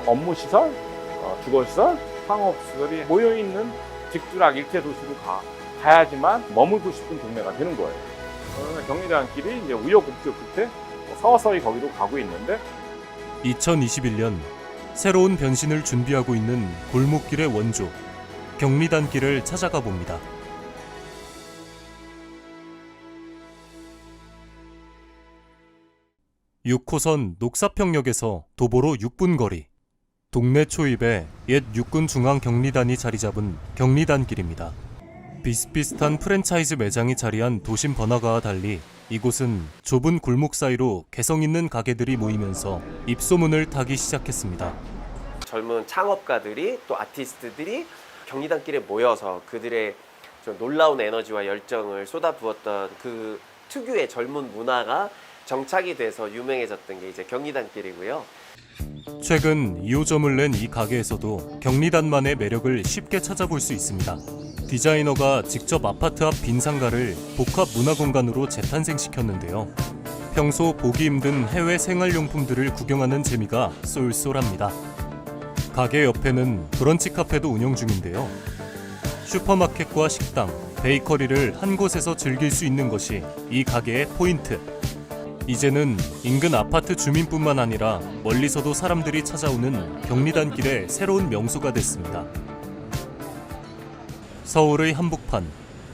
업무시설, 주거시설, 상업시설이 모여있는 직주락 일체 도시로 가야지만 머물고 싶은 동네가 되는 거예요. 그러면 경리단길이 이제 우여곡절 끝에 서서히 거기로 가고 있는데 2021년 새로운 변신을 준비하고 있는 골목길의 원조 경리단길을 찾아가 봅니다. 6호선 녹사평역에서 도보로 6분 거리. 동네 초입에 옛 육군 중앙 경리단이 자리 잡은 경리단길입니다. 비슷비슷한 프랜차이즈 매장이 자리한 도심 번화가와 달리 이곳은 좁은 골목 사이로 개성 있는 가게들이 모이면서 입소문을 타기 시작했습니다. 젊은 창업가들이 또 아티스트들이 경리단길에 모여서 그들의 좀 놀라운 에너지와 열정을 쏟아부었던 그 특유의 젊은 문화가 정착이 돼서 유명해졌던 게 이제 경리단길이고요. 최근 2호점을 낸 이 가게에서도 경리단만의 매력을 쉽게 찾아볼 수 있습니다. 디자이너가 직접 아파트 앞 빈 상가를 복합 문화공간으로 재탄생시켰는데요. 평소 보기 힘든 해외 생활용품들을 구경하는 재미가 쏠쏠합니다. 가게 옆에는 브런치 카페도 운영 중인데요. 슈퍼마켓과 식당, 베이커리를 한 곳에서 즐길 수 있는 것이 이 가게의 포인트. 이제는 인근 아파트 주민뿐만 아니라 멀리서도 사람들이 찾아오는 경리단길의 새로운 명소가 됐습니다. 서울의 한복판,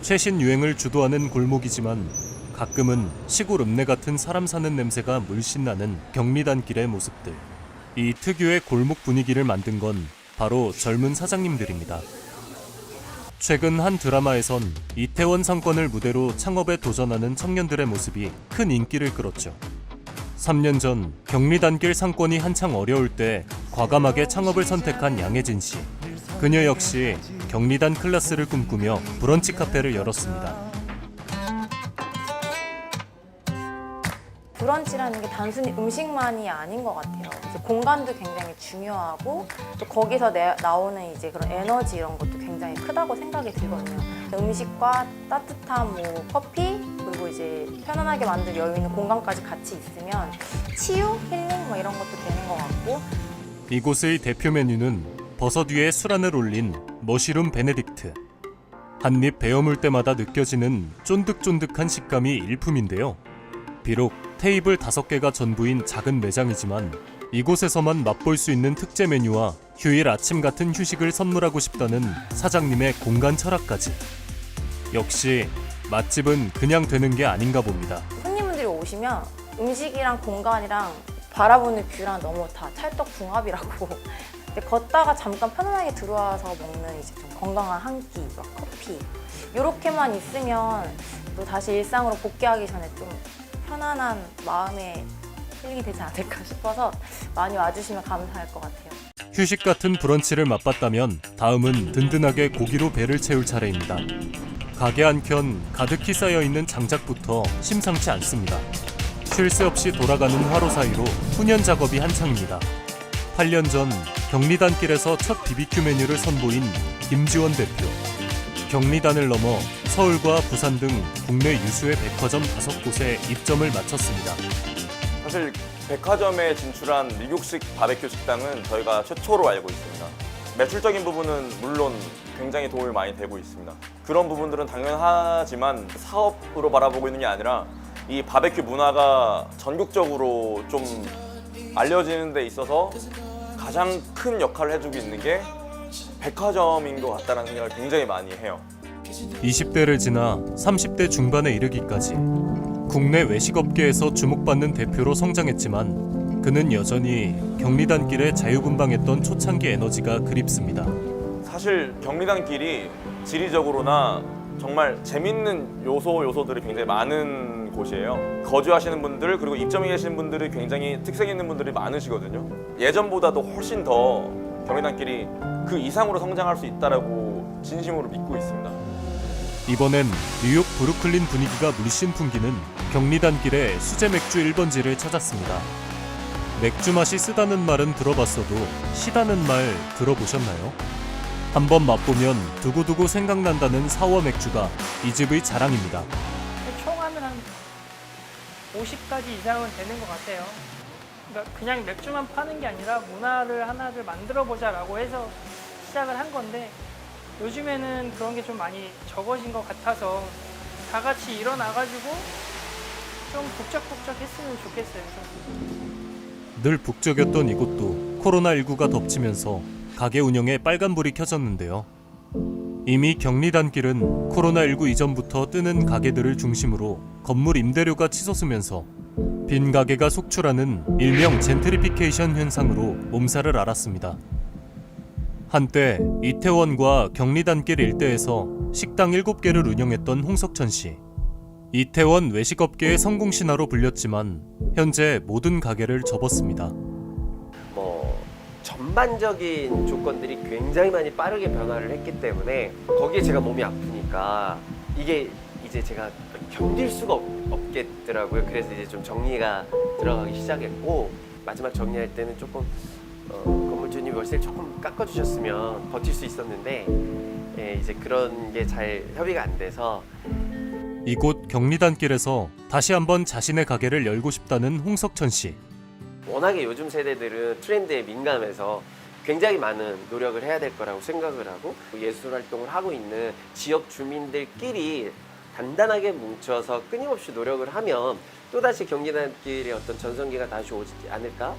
최신 유행을 주도하는 골목이지만 가끔은 시골 읍내 같은 사람 사는 냄새가 물씬 나는 경리단길의 모습들. 이 특유의 골목 분위기를 만든 건 바로 젊은 사장님들입니다. 최근 한 드라마에선 이태원 상권을 무대로 창업에 도전하는 청년들의 모습이 큰 인기를 끌었죠. 3년 전 경리단길 상권이 한창 어려울 때 과감하게 창업을 선택한 양혜진 씨. 그녀 역시 경리단 클래스를 꿈꾸며 브런치 카페를 열었습니다. 브런치라는 게 단순히 음식만이 아닌 것 같아요. 이제 공간도 굉장히 중요하고 또 거기서 나오는 이제 그런 에너지 이런 것도 굉장히 크다고 생각이 들거든요. 음식과 따뜻한 뭐 커피 그리고 이제 편안하게 만들 여유 있는 공간까지 같이 있으면 치유, 힐링 뭐 이런 것도 되는 것 같고. 이곳의 대표 메뉴는 버섯 위에 술안을 올린 머쉬룸 베네딕트. 한입 베어물 때마다 느껴지는 쫀득쫀득한 식감이 일품인데요. 비록 테이블 5개가 전부인 작은 매장이지만 이곳에서만 맛볼 수 있는 특제 메뉴와 휴일 아침 같은 휴식을 선물하고 싶다는 사장님의 공간 철학까지. 역시 맛집은 그냥 되는 게 아닌가 봅니다. 손님분들이 오시면 음식이랑 공간이랑 바라보는 뷰랑 너무 다 찰떡궁합이라고. 걷다가 잠깐 편안하게 들어와서 먹는 이제 좀 건강한 한 끼, 막 커피 이렇게만 있으면 또 다시 일상으로 복귀하기 전에 좀 편안한 마음의 힐링이 되지 않을까 싶어서 많이 와주시면 감사할 것 같아요. 휴식 같은 브런치를 맛봤다면 다음은 든든하게 고기로 배를 채울 차례입니다. 가게 한켠 가득히 쌓여있는 장작부터 심상치 않습니다. 쉴 새 없이 돌아가는 화로 사이로 훈연 작업이 한창입니다. 8년 전 경리단길에서 첫 BBQ 메뉴를 선보인 김지원 대표. 경리단을 넘어 서울과 부산 등 국내 유수의 백화점 5곳에 입점을 마쳤습니다. 사실 백화점에 진출한 미국식 바베큐 식당은 저희가 최초로 알고 있습니다. 매출적인 부분은 물론 굉장히 도움이 많이 되고 있습니다. 그런 부분들은 당연하지만 사업으로 바라보고 있는 게 아니라 이 바베큐 문화가 전국적으로 좀 알려지는 데 있어서 가장 큰 역할을 해주고 있는 게 백화점인 것 같다는 생각을 굉장히 많이 해요. 20대를 지나 30대 중반에 이르기까지 국내 외식업계에서 주목받는 대표로 성장했지만 그는 여전히 경리단길에 자유분방했던 초창기 에너지가 그립습니다. 사실 경리단길이 지리적으로나 정말 재밌는 요소들이 굉장히 많은 곳이에요. 거주하시는 분들 그리고 입점해 계신 분들이 굉장히 특색 있는 분들이 많으시거든요. 예전보다도 훨씬 더 경리단길이 그 이상으로 성장할 수 있다라고 진심으로 믿고 있습니다. 이번엔 뉴욕 브루클린 분위기가 물씬 풍기는 경리단길의 수제 맥주 1번지를 찾았습니다. 맥주 맛이 쓰다는 말은 들어봤어도 시다는 말 들어보셨나요? 한번 맛보면 두고두고 생각난다는 사워 맥주가 이 집의 자랑입니다. 총 하면 한 50가지 이상은 되는 것 같아요. 그러니까 그냥 맥주만 파는 게 아니라 문화를 하나를 만들어보자라고 해서 시작을 한 건데 요즘에는 그런 게 좀 많이 적어진 것 같아서 다 같이 일어나가지고 좀 북적북적 했으면 좋겠어요. 늘 북적였던 이곳도 코로나19가 덮치면서 가게 운영에 빨간불이 켜졌는데요. 이미 경리단길은 코로나19 이전부터 뜨는 가게들을 중심으로 건물 임대료가 치솟으면서 빈 가게가 속출하는 일명 젠트리피케이션 현상으로 몸살을 앓았습니다. 한때 이태원과 경리단길 일대에서 식당 7개를 운영했던 홍석천 씨. 이태원 외식업계의 성공 신화로 불렸지만 현재 모든 가게를 접었습니다. 전반적인 조건들이 굉장히 많이 빠르게 변화를 했기 때문에 거기에 제가 몸이 아프니까 이게 이제 제가 견딜 수가 없겠더라고요. 그래서 이제 좀 정리가 들어가기 시작했고 마지막 정리할 때는 조금 건물주님 월세를 조금 깎아주셨으면 버틸 수 있었는데 예, 이제 그런 게 잘 협의가 안 돼서 이곳 경리단길에서 다시 한번 자신의 가게를 열고 싶다는 홍석천 씨. 워낙에 요즘 세대들은 트렌드에 민감해서 굉장히 많은 노력을 해야 될 거라고 생각을 하고 예술 활동을 하고 있는 지역 주민들끼리 단단하게 뭉쳐서 끊임없이 노력을 하면 또다시 경리단길의 어떤 전성기가 다시 오지 않을까?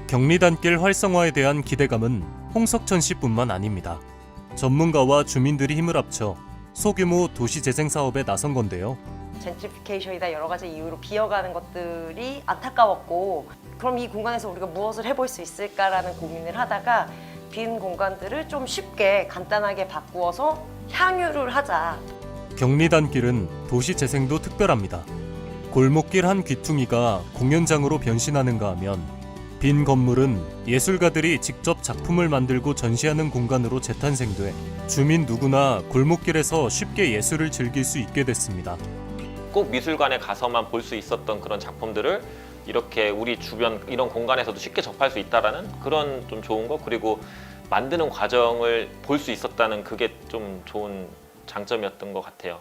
경리단길 활성화에 대한 기대감은 홍석천 씨뿐만 아닙니다. 전문가와 주민들이 힘을 합쳐 소규모 도시재생 사업에 나선 건데요. 젠트리피케이션이나 여러 가지 이유로 비어가는 것들이 안타까웠고 그럼 이 공간에서 우리가 무엇을 해볼 수 있을까라는 고민을 하다가 빈 공간들을 좀 쉽게 간단하게 바꾸어서 향유를 하자. 경리단길은 도시재생도 특별합니다. 골목길 한 귀퉁이가 공연장으로 변신하는가 하면 빈 건물은 예술가들이 직접 작품을 만들고 전시하는 공간으로 재탄생돼 주민 누구나 골목길에서 쉽게 예술을 즐길 수 있게 됐습니다. 꼭 미술관에 가서만 볼 수 있었던 그런 작품들을 이렇게 우리 주변 이런 공간에서도 쉽게 접할 수 있다라는 그런 좀 좋은 거, 그리고 만드는 과정을 볼 수 있었다는 그게 좀 좋은 장점이었던 것 같아요.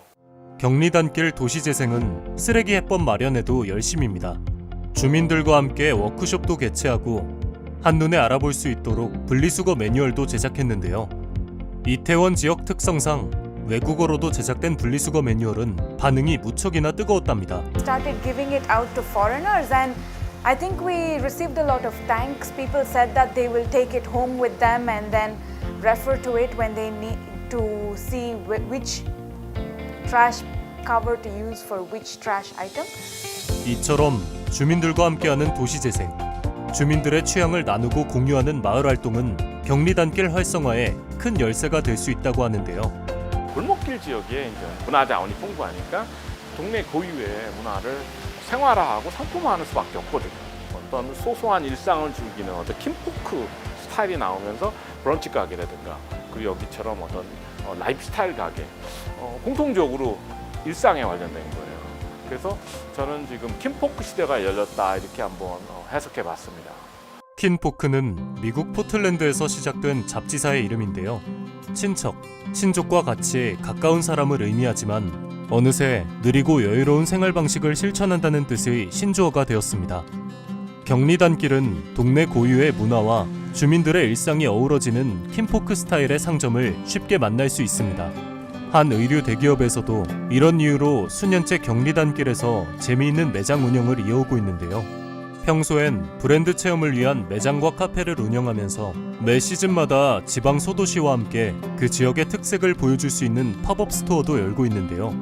경리단길 도시재생은 쓰레기 해법 마련에도 열심입니다. 주민들과 함께 워크숍도 개최하고 한눈에 알아볼 수 있도록 분리수거 매뉴얼도 제작했는데요. 이태원 지역 특성상 외국어로도 제작된 분리수거 매뉴얼은 반응이 무척이나 뜨거웠답니다. Started giving it out to foreigners and I think we received a lot of thanks. People said that they will take it home with them and then refer to it when they need to see which trash cover to use for which trash item. 이처럼 주민들과 함께하는 도시재생, 주민들의 취향을 나누고 공유하는 마을 활동은 경리단길 활성화에 큰 열쇠가 될 수 있다고 하는데요. 골목길 지역에 이제 문화 자원이 풍부하니까 동네 고유의 문화를 생활화하고 상품화하는 수밖에 없거든요. 어떤 소소한 일상을 즐기는 어떤 킴포크 스타일이 나오면서 브런치 가게라든가 그리고 여기처럼 어떤 라이프 스타일 가게 공통적으로 일상에 관련된 거예요. 그래서 저는 지금 킴포크 시대가 열렸다 이렇게 한번 해석해 봤습니다. 킨포크는 미국 포틀랜드에서 시작된 잡지사의 이름인데요. 친척, 친족과 같이 가까운 사람을 의미하지만 어느새 느리고 여유로운 생활 방식을 실천한다는 뜻의 신조어가 되었습니다. 경리단길은 동네 고유의 문화와 주민들의 일상이 어우러지는 킨포크 스타일의 상점을 쉽게 만날 수 있습니다. 한 의류 대기업에서도 이런 이유로 수년째 경리단길에서 재미있는 매장 운영을 이어오고 있는데요. 평소엔 브랜드 체험을 위한 매장과 카페를 운영하면서 매 시즌마다 지방 소도시와 함께 그 지역의 특색을 보여줄 수 있는 팝업 스토어도 열고 있는데요.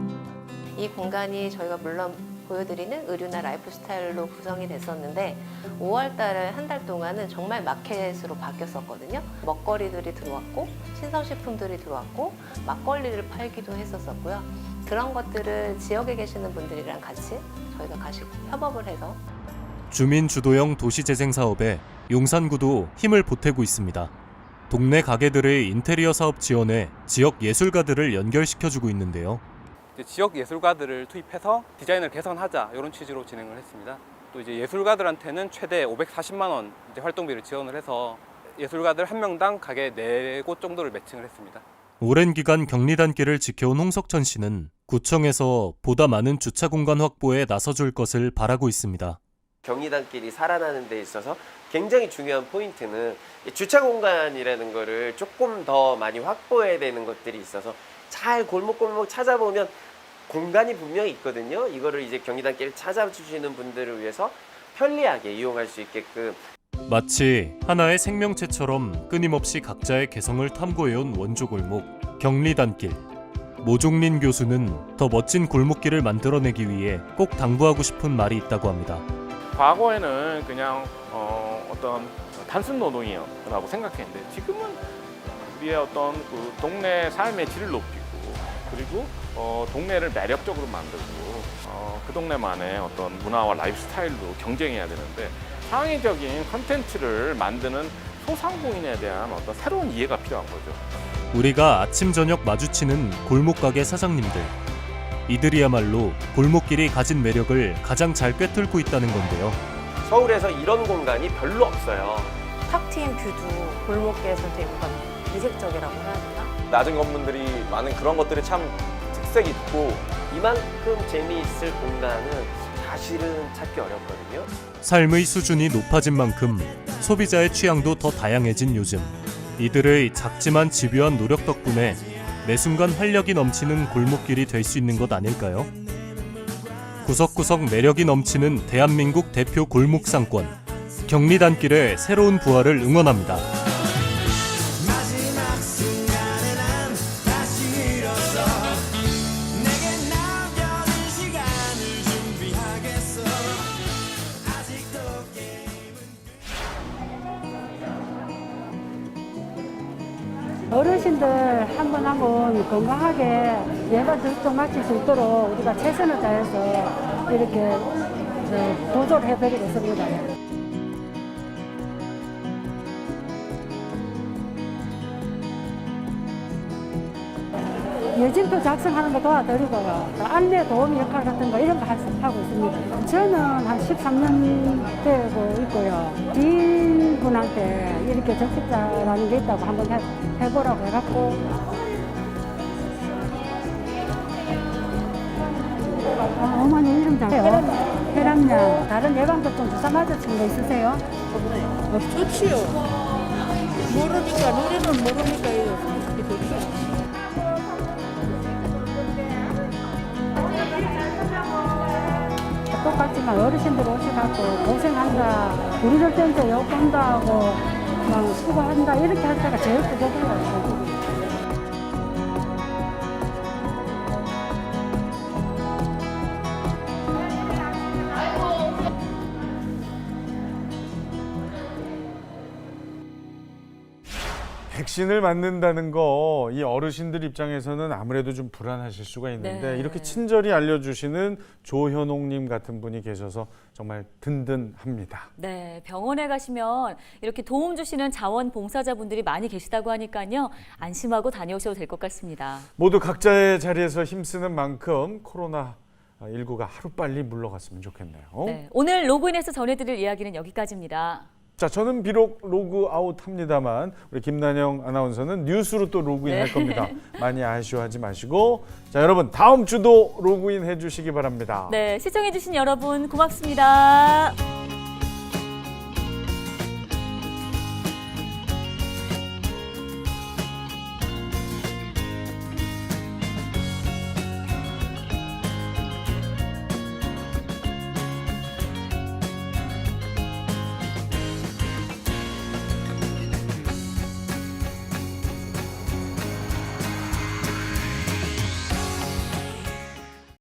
이 공간이 저희가 물론 보여드리는 의류나 라이프 스타일로 구성이 됐었는데 5월 달에 한 달 동안은 정말 마켓으로 바뀌었었거든요. 먹거리들이 들어왔고 신선식품들이 들어왔고 막걸리를 팔기도 했었고요. 그런 것들을 지역에 계시는 분들이랑 같이 저희가 협업을 해서 주민 주도형 도시재생 사업에 용산구도 힘을 보태고 있습니다. 동네 가게들의 인테리어 사업 지원에 지역 예술가들을 연결시켜주고 있는데요. 지역 예술가들을 투입해서 디자인을 개선하자 이런 취지로 진행을 했습니다. 또 이제 예술가들한테는 최대 540만 원 활동비를 지원을 해서 예술가들 한 명당 가게 4곳 정도를 매칭을 했습니다. 오랜 기간 경리단길을 지켜온 홍석천 씨는 구청에서 보다 많은 주차 공간 확보에 나서줄 것을 바라고 있습니다. 경리단길이 살아나는 데 있어서 굉장히 중요한 포인트는 주차 공간이라는 거를 조금 더 많이 확보해야 되는 것들이 있어서 잘 골목골목 찾아보면 공간이 분명히 있거든요. 이거를 이제 경리단길을 찾아주시는 분들을 위해서 편리하게 이용할 수 있게끔 마치 하나의 생명체처럼 끊임없이 각자의 개성을 탐구해온 원조골목 경리단길. 모종린 교수는 더 멋진 골목길을 만들어내기 위해 꼭 당부하고 싶은 말이 있다고 합니다. 과거에는 그냥 어떤 단순 노동이라고 생각했는데 지금은 우리의 어떤 그 동네 삶의 질을 높이고 그리고 동네를 매력적으로 만들고 그 동네만의 어떤 문화와 라이프 스타일로 경쟁해야 되는데 창의적인 콘텐츠를 만드는 소상공인에 대한 어떤 새로운 이해가 필요한 거죠. 우리가 아침 저녁 마주치는 골목가게 사장님들. 이들이야말로 골목길이 가진 매력을 가장 잘 꿰뚫고 있다는 건데요. 서울에서 이런 공간이 별로 없어요. 탁 트인 뷰도 골목길에서 되게 뭔가 이색적이라고 해야 되나? 낮은 건물들이 많은 그런 것들이 참 특색이 있고 이만큼 재미있을 공간은 사실은 찾기 어렵거든요. 삶의 수준이 높아진 만큼 소비자의 취향도 더 다양해진 요즘. 이들의 작지만 집요한 노력 덕분에 매 순간 활력이 넘치는 골목길이 될 수 있는 것 아닐까요? 구석구석 매력이 넘치는 대한민국 대표 골목 상권. 경리단길의 새로운 부활을 응원합니다. 어르신들 한 분 한 분 건강하게 예방 접종 마칠 수 있도록 우리가 최선을 다해서 이렇게 도조를 해드리고 있습니다. 예진표 작성하는 거 도와드리고요. 안내 도우미 역할 같은 거 이런 거 하고 있습니다. 저는 한 13년 되고 있고요. 지인분한테 이렇게 적십자라는 게 있다고 한번 해보라고 해갖고 어머니 이름 잘 혈압약 다른 예방접종 주사 맞으신 거 있으세요? 좋지요. 모르니까 노래는 모르니까 이거 좋죠. 똑같지만 어르신들 오셔갖고 고생한다, 우리들 때문에 욕 본다고 막 수고한다 이렇게 할 때가 제일 부족해요. 백신을 맞는다는 거 이 어르신들 입장에서는 아무래도 좀 불안하실 수가 있는데 네. 이렇게 친절히 알려주시는 조현옥님 같은 분이 계셔서 정말 든든합니다. 네, 병원에 가시면 이렇게 도움 주시는 자원봉사자분들이 많이 계시다고 하니까요. 안심하고 다녀오셔도 될 것 같습니다. 모두 각자의 자리에서 힘쓰는 만큼 코로나19가 하루빨리 물러갔으면 좋겠네요. 네, 오늘 로그인해서 전해드릴 이야기는 여기까지입니다. 자, 저는 비록 로그아웃 합니다만 우리 김난영 아나운서는 뉴스로 또 로그인할 겁니다. 많이 아쉬워하지 마시고 자, 여러분 다음 주도 로그인 해주시기 바랍니다. 네, 시청해주신 여러분 고맙습니다.